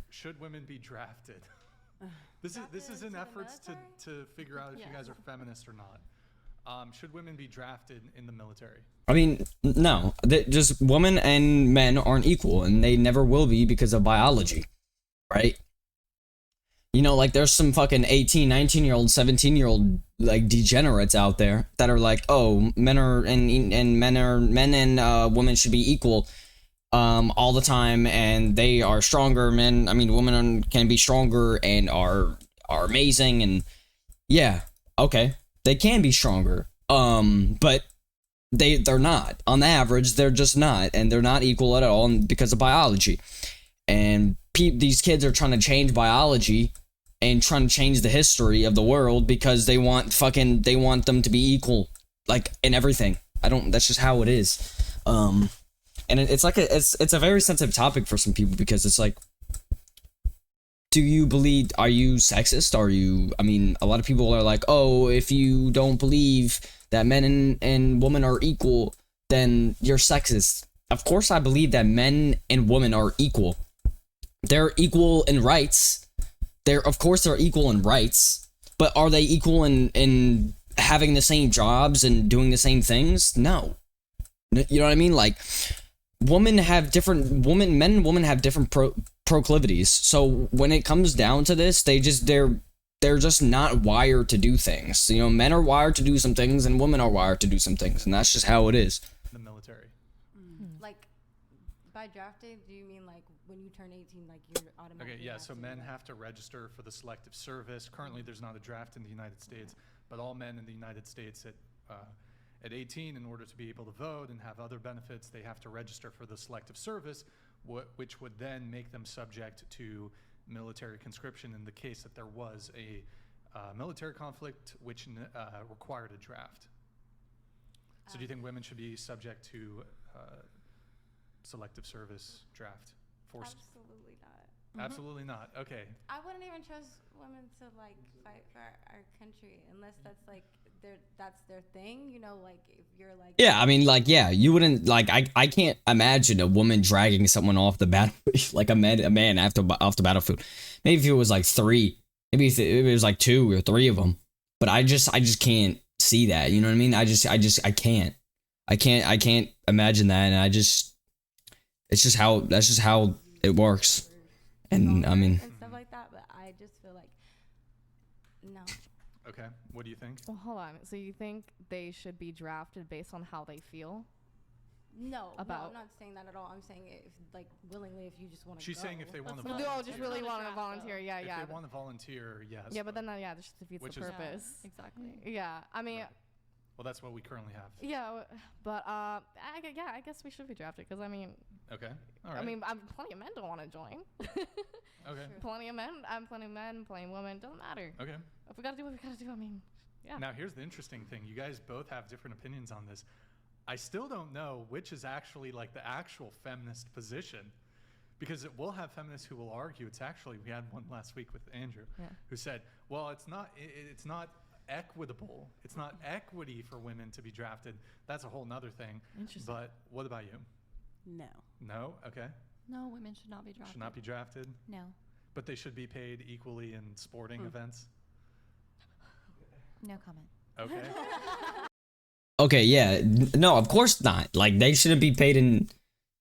should women be drafted? This is an effort to figure out if you guys are feminist or not. Should women be drafted in the military? I mean, no. Just women and men aren't equal, and they never will be because of biology, right? You know, like, there's some fucking 18, 19-year-old, 17-year-old, like, degenerates out there that are like, oh, men and women should be equal all the time, and they are stronger. Women can be stronger and are amazing, and yeah, okay, they can be stronger, but they're not. On the average, they're just not, and they're not equal at all because of biology. And these kids are trying to change biology and trying to change the history of the world because they want them to be equal, like, in everything. That's just how it is. And it's like it's a very sensitive topic for some people because it's like, are you sexist? A lot of people are like, oh, if you don't believe that men and women are equal, then you're sexist. Of course I believe that men and women are equal. They're equal in rights. Of course they're equal in rights, but are they equal in having the same jobs and doing the same things? No. You know what I mean? Like, men and women have different proclivities. So when it comes down to this, they're just not wired to do things. You know, men are wired to do some things and women are wired to do some things, and that's just how it is. The military. Like, by drafted, do you mean like when you turn 18, like you're automatically? Okay, yeah, so men have to register for the selective service. Currently, there's not a draft in the United States, but all men in the United States at 18, in order to be able to vote and have other benefits, they have to register for the selective service, which would then make them subject to military conscription in the case that there was a military conflict which required a draft. So do you think women should be subject to selective service draft? Absolutely not. Absolutely not. Okay. I wouldn't even trust women to like fight for our country unless that's like that's their thing, you know, like if you're like, yeah, I mean, like, yeah, you wouldn't, like, I can't imagine a woman dragging someone off the battlefield, like a man off the battlefield. Maybe if it was like 3, maybe if it was like 2 or 3 of them, but I just can't see that, you know what I mean? I can't imagine that, and that's just how it works. And I mean, and stuff like that, but I just feel like no. Okay, what do you think? Well, hold on. So you think they should be drafted based on how they feel? No, I'm not saying that at all. I'm saying if, like, willingly, if you just want to. She's saying if they want to volunteer. No, just really want to volunteer. Yeah, if they want to volunteer, yes. Yeah, but then that just defeats the purpose. Yeah, exactly. Yeah, I mean. Right. Well, that's what we currently have. Yeah, but I guess we should be drafted because I mean. Okay. All right. I mean, plenty of men don't want to join. Okay. Plenty of men, plenty of women. Doesn't matter. Okay. If we gotta do what we gotta do, I mean, yeah. Now here's the interesting thing. You guys both have different opinions on this. I still don't know which is actually like the actual feminist position, because we'll have feminists who will argue it's actually, we had one last week with Andrew, who said, well, it's not equitable. It's not equity for women to be drafted. That's a whole nother thing. Interesting. But what about you? No. No? Okay. No, women should not be drafted. Should not be drafted? No. But they should be paid equally in sporting events? No comment. Okay. okay, yeah. No, of course not. Like, they shouldn't be paid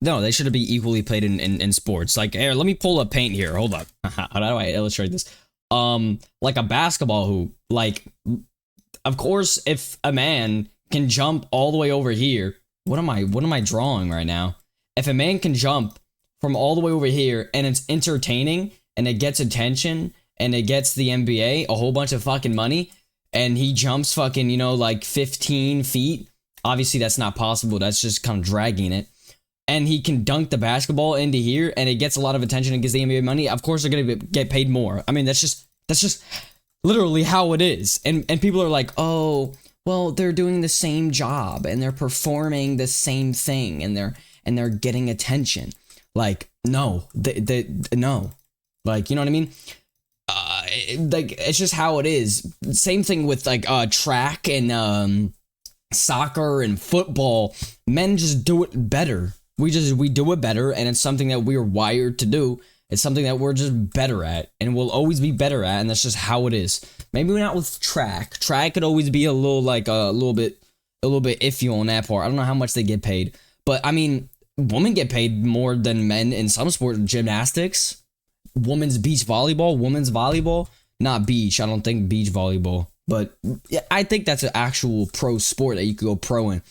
they shouldn't be equally paid in sports. Like, here, let me pull up paint here. Hold up. How do I illustrate this? Like a basketball hoop. Like, of course, if a man can jump all the way over here, what am I drawing right now? If a man can jump from all the way over here and it's entertaining and it gets attention and it gets the NBA a whole bunch of fucking money and he jumps fucking, like 15 feet, obviously that's not possible. That's just kind of dragging it. And he can dunk the basketball into here and it gets a lot of attention and gets the NBA money. Of course they're going to get paid more. I mean, that's just literally how it is. And people are like, oh, well, they're doing the same job and they're performing the same thing and they're getting attention. Like, no, no. Like, you know what I mean? Like, it's just how it is. Same thing with like track and soccer and football. Men just do it better. We do it better, and it's something that we are wired to do. It's something that we're just better at and we'll always be better at, and that's just how it is. Maybe not with track. Track could always be a little bit iffy on that part. I don't know how much they get paid, but I mean, women get paid more than men in some sports. Gymnastics, women's beach volleyball, women's volleyball, not beach. I don't think beach volleyball, but I think that's an actual pro sport that you could go pro in.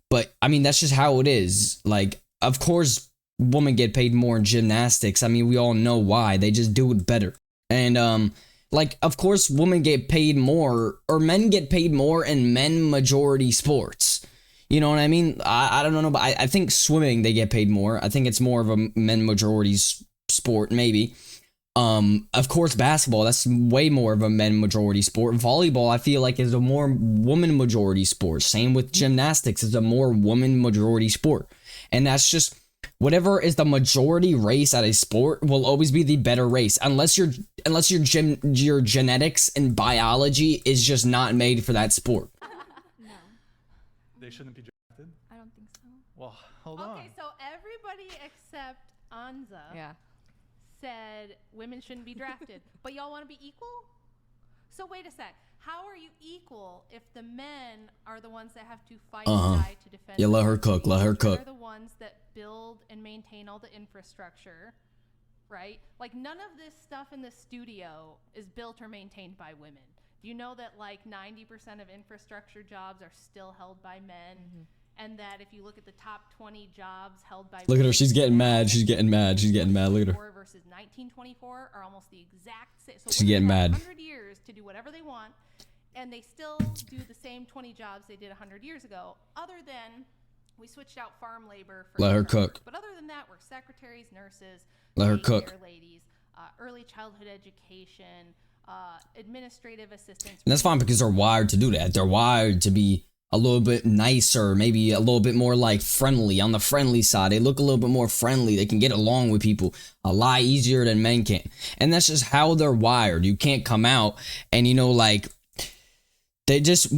But I mean, that's just how it is. Like, of course, women get paid more in gymnastics. I mean, we all know why. They just do it better. And like, of course, women get paid more, or men get paid more in men majority sports. You know what I mean? I don't know, but I think swimming they get paid more. I think it's more of a men majority sport, maybe. Of course, basketball, that's way more of a men majority sport. Volleyball, I feel like, is a more woman majority sport. Same with gymnastics, it's a more woman majority sport. And that's just, whatever is the majority race at a sport will always be the better race, unless your genetics and biology is just not made for that sport. No, They shouldn't be drafted? I don't think so. Well, hold on. Okay, so everybody except Anza Yeah. said women shouldn't be drafted, but y'all want to be equal? So wait a sec. How are you equal if the men are the ones that have to fight and die to defend? Yeah, let her country? cook, let her cook. They're the ones that build and maintain all the infrastructure, right? Like, none of this stuff in the studio is built or maintained by women. Do you know that like 90% of infrastructure jobs are still held by men? And that if you look at the top 20 jobs held by Look at her, women she's getting mad, she's getting mad, she's getting mad, look at her. 1924 versus 1924 are almost the exact same. So She's getting women mad. have 100 years to do whatever they want, and they still do the same 20 jobs they did 100 years ago, other than we switched out farm labor for Let her infrastructure. cook. But other than that, we're secretaries, nurses, Let her daycare cook. ladies, early childhood education, administrative assistants. And that's fine because they're wired to do that. They're wired to be a little bit nicer, maybe a little bit more like friendly, on the friendly side. They look a little bit more friendly. They can get along with people a lot easier than men can. And that's just how they're wired. You can't come out and, you know, like, they just,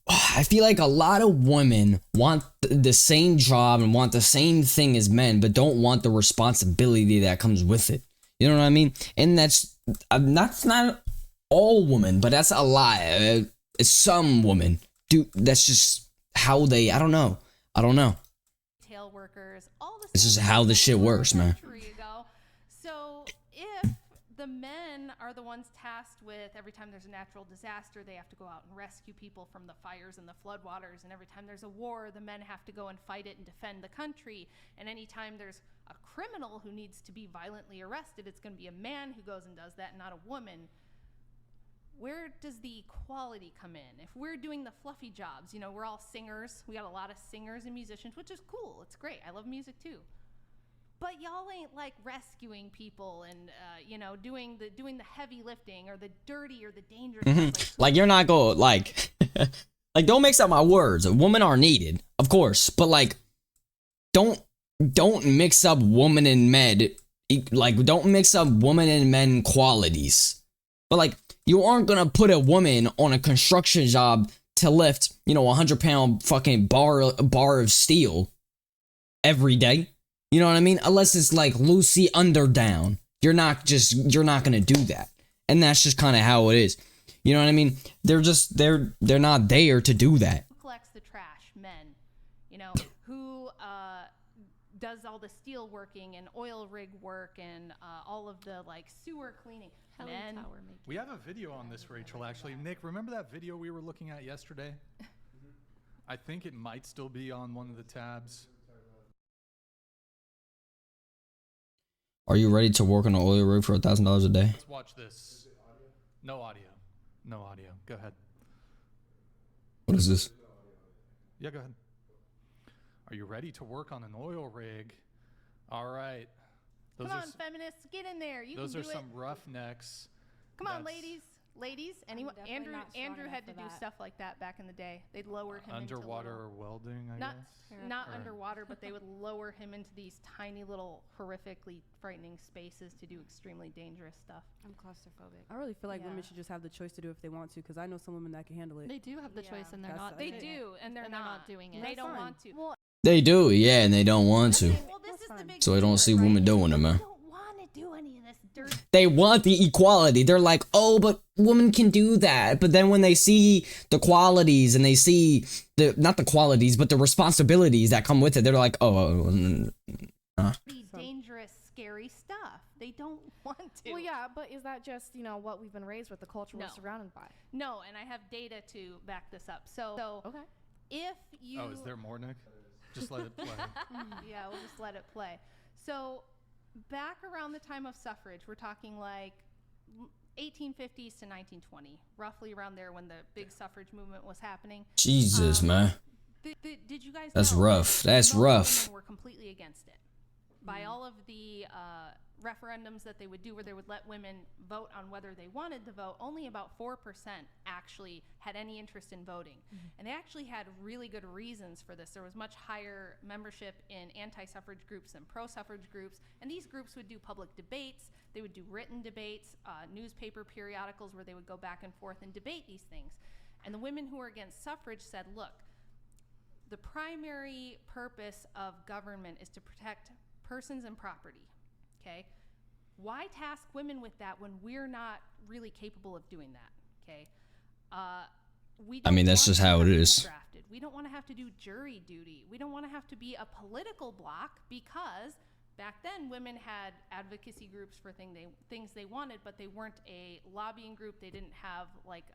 I feel like a lot of women want the same job and want the same thing as men, but don't want the responsibility that comes with it. You know what I mean? And that's not all women, but that's a lot. It's some women. Dude, that's just how they, I don't know. Retail workers, all the It's just stuff how that this shit happened works, a man. century ago. So if the men are the ones tasked with every time there's a natural disaster, they have to go out and rescue people from the fires and the floodwaters, and every time there's a war, the men have to go and fight it and defend the country, and anytime there's a criminal who needs to be violently arrested, it's going to be a man who goes and does that, not a woman. Where does the equality come in? If we're doing the fluffy jobs, you know, we're all singers. We got a lot of singers and musicians, which is cool. It's great. I love music too. But y'all ain't like rescuing people and you know, doing the heavy lifting or the dirty or the dangerous stuff. Like, you're not going, like, like, don't mix up my words. Women are needed, of course, but like, don't mix up woman and men. Like, don't mix up woman and men qualities. But like, you aren't gonna put a woman on a construction job to lift, you know, 100-pound fucking bar of steel every day. You know what I mean? Unless it's like Lucy Underdown. You're not gonna do that. And that's just kind of how it is. You know what I mean? They're not there to do that. Who collects the trash? Men. You know, who does all the steel working and oil rig work and all of the like sewer cleaning? Men. We have a video on this, Rachel, actually. Nick, remember that video we were looking at yesterday? I think it might still be on one of the tabs. Are you ready to work on an oil rig for $1,000 a day? Let's watch this. No audio. No audio. Go ahead. What is this? Yeah, go ahead. Are you ready to work on an oil rig? All right. Come on, feminists, get in there. You those can are do some it. roughnecks. Come on, That's ladies. Anyone? definitely Andrew not strong enough had to for do that. stuff like that back in the day. They'd lower him Underwater into little, welding, I not guess. not Or- underwater, but they would lower him into these tiny little horrifically frightening spaces to do extremely dangerous stuff. I'm claustrophobic. I really feel like women Yeah. should just have the choice to do it if they want to, because I know some women that can handle it. They do have the Yeah. choice, and they're That's- not. They doing it. do, and they're not doing it. They That's don't fine. want to. Well, They do, yeah, and they don't want to. Well, this That's is the fine. big So I don't difference, see right? women doing it, man. They don't want to do any of this dirt. They want the equality. They're like, oh, but women can do that. But then when they see the qualities and they see not the qualities, but the responsibilities that come with it, they're like, Pretty dangerous, scary stuff. They don't want to. Well, yeah, but is that just, what we've been raised with, the culture No. we're surrounded by? No, and I have data to back this up. So Okay. if you Oh, is there more, Nick? Just let it play. yeah, we'll just let it play. So back around the time of suffrage, we're talking like 1850s to 1920, roughly around there when the big suffrage movement was happening. Jesus, man. Did you guys That's know rough. That's most rough. women were completely against it. By all of the referendums that they would do where they would let women vote on whether they wanted to vote, only about 4% actually had any interest in voting. And they actually had really good reasons for this. There was much higher membership in anti-suffrage groups than pro-suffrage groups. And these groups would do public debates. They would do written debates, newspaper periodicals where they would go back and forth and debate these things. And the women who were against suffrage said, look, the primary purpose of government is to protect persons and property, okay? Why task women with that when we're not really capable of doing that, okay? I mean, that's just how it is. Drafted. We don't want to have to do jury duty. We don't want to have to be a political bloc because back then women had advocacy groups for things they wanted, but they weren't a lobbying group. They didn't have like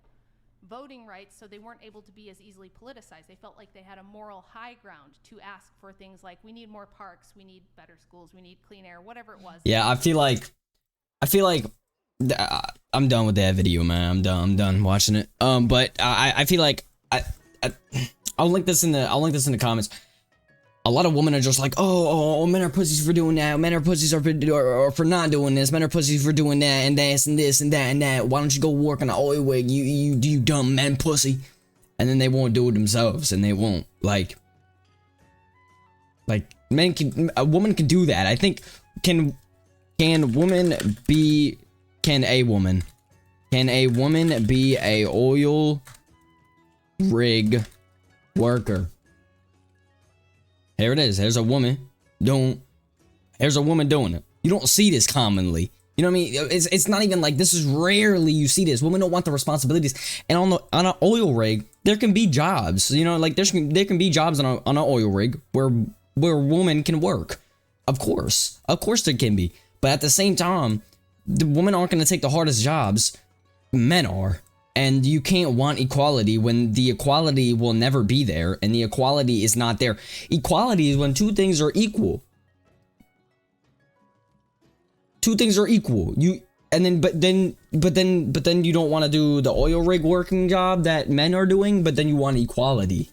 voting rights, so they weren't able to be as easily politicized. They felt like they had a moral high ground to ask for things like, we need more parks, we need better schools, we need clean air, whatever it was. Yeah, I feel like I'm done with that video, man. I'm done watching it. But I feel like I'll link this in the comments. A lot of women are just like, oh, men are pussies for doing that. Men are pussies for not doing this. Men are pussies for doing that and this and this and that and that. Why don't you go work on an oil rig? You dumb man pussy. And then they won't do it themselves, and they won't like a woman can do that. I think can a woman be a oil rig worker? Here it is. There's a woman doing it. You don't see this commonly. You know what I mean? It's not even like this is rarely you see this. Women don't want the responsibilities. And on an oil rig, there can be jobs. You know, like there can be jobs on an oil rig where women can work. Of course there can be. But at the same time, the women aren't going to take the hardest jobs. Men are. And you can't want equality when the equality will never be there and the equality is not there. Equality is when two things are equal. Two things are equal. But then you don't want to do the oil rig working job that men are doing, but then you want equality.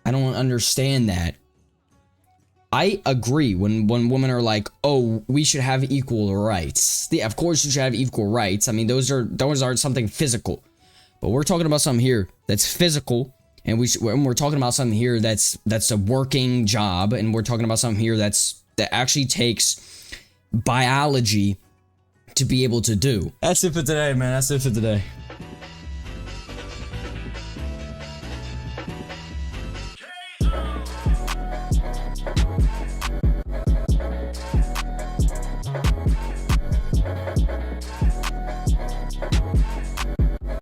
I don't understand that. I agree when women are like, oh, we should have equal rights. Yeah, of course you should have equal rights. I mean, those are something physical. But we're talking about something here that's physical, and we're talking about something here that's a working job, and we're talking about something here that actually takes biology to be able to do. That's it for today, man. That's it for today.